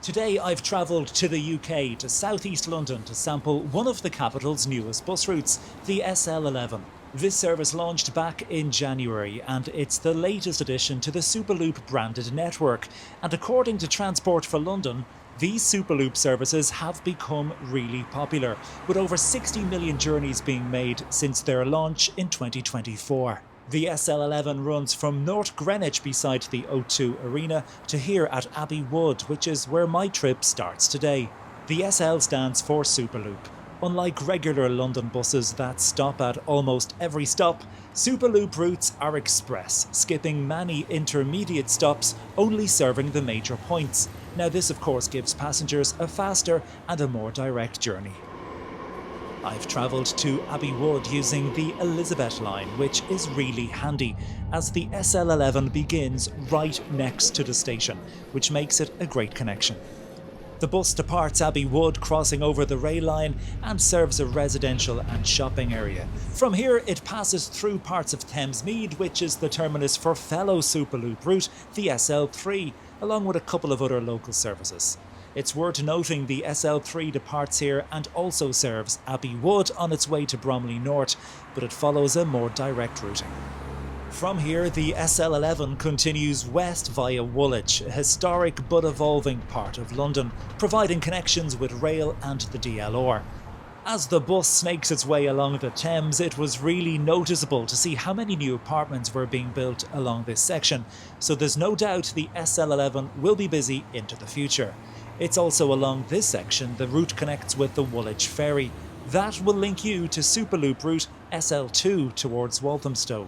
Today I've travelled to the UK, to South East London, to sample one of the capital's newest bus routes, the SL11. This service launched back in January and it's the latest addition to the Superloop branded network. And according to Transport for London, these Superloop services have become really popular, with over 60 million journeys being made since their launch in 2024. The SL11 runs from North Greenwich beside the O2 Arena to here at Abbey Wood, which is where my trip starts today. The SL stands for Superloop. Unlike regular London buses that stop at almost every stop, Superloop routes are express, skipping many intermediate stops, only serving the major points. Now this of course gives passengers a faster and a more direct journey. I've travelled to Abbey Wood using the Elizabeth line, which is really handy, as the SL11 begins right next to the station, which makes it a great connection. The bus departs Abbey Wood, crossing over the rail line, and serves a residential and shopping area. From here it passes through parts of Thamesmead, which is the terminus for fellow Superloop route, the SL3, along with a couple of other local services. It's worth noting the SL3 departs here and also serves Abbey Wood on its way to Bromley North, but it follows a more direct routing. From here, the SL11 continues west via Woolwich, a historic but evolving part of London, providing connections with rail and the DLR. As the bus snakes its way along the Thames, it was really noticeable to see how many new apartments were being built along this section, so there's no doubt the SL11 will be busy into the future. It's also along this section the route connects with the Woolwich ferry. That will link you to Superloop route SL2 towards Walthamstow.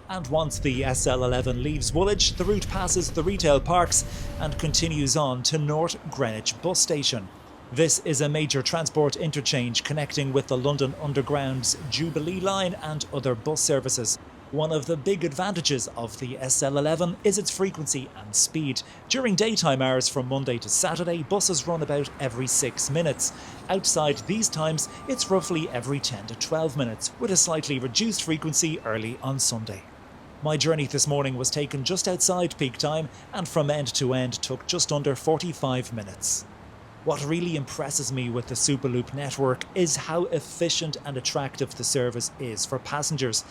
And once the SL11 leaves Woolwich, the route passes the retail parks and continues on to North Greenwich bus station. This is a major transport interchange connecting with the London Underground's Jubilee line and other bus services. One of the big advantages of the SL11 is its frequency and speed. During daytime hours from Monday to Saturday, buses run about every 6 minutes. Outside these times, it's roughly every 10 to 12 minutes, with a slightly reduced frequency early on Sunday. My journey this morning was taken just outside peak time and from end to end took just under 45 minutes. What really impresses me with the Superloop network is how efficient and attractive the service is for passengers.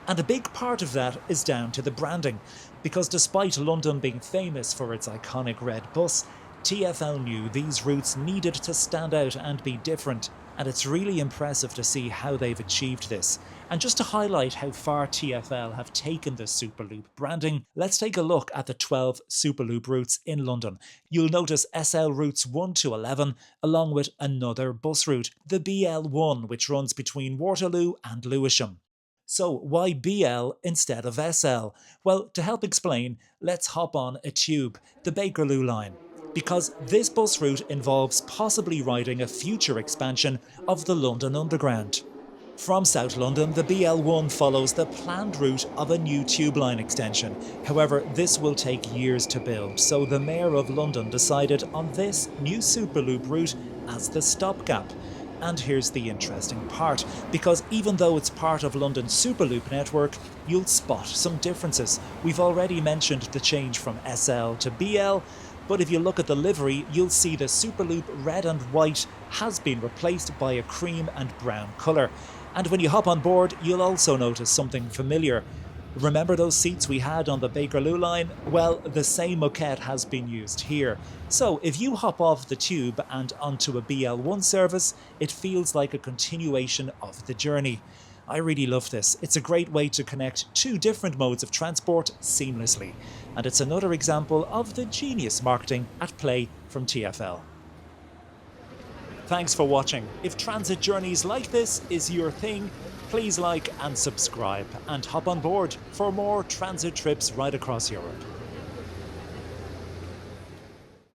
And a big part of that is down to the branding, because despite London being famous for its iconic red bus, TfL knew these routes needed to stand out and be different, and it's really impressive to see how they've achieved this. And just to highlight how far TfL have taken the Superloop branding, let's take a look at the 12 Superloop routes in London. You'll notice SL routes 1 to 11, along with another bus route, the BL1, which runs between Waterloo and Lewisham. So why BL instead of SL? Well, to help explain, let's hop on a tube, the Bakerloop line, because this bus route involves possibly riding a future expansion of the London Underground. From South London, the BL1 follows the planned route of a new tube line extension. However, this will take years to build, so the Mayor of London decided on this new Superloop route as the stopgap. And here's the interesting part, because even though it's part of London's Superloop network, you'll spot some differences. We've already mentioned the change from SL to BL, but if you look at the livery, you'll see the Superloop red and white has been replaced by a cream and brown colour. And when you hop on board, you'll also notice something familiar. Remember those seats we had on the Bakerloop line? Well, the same moquette has been used here. So if you hop off the tube and onto a BL1 service, it feels like a continuation of the journey. I really love this. It's a great way to connect two different modes of transport seamlessly. And it's another example of the genius marketing at play from TfL. Thanks for watching. If transit journeys like this is your thing, please like and subscribe and hop on board for more transit trips right across Europe.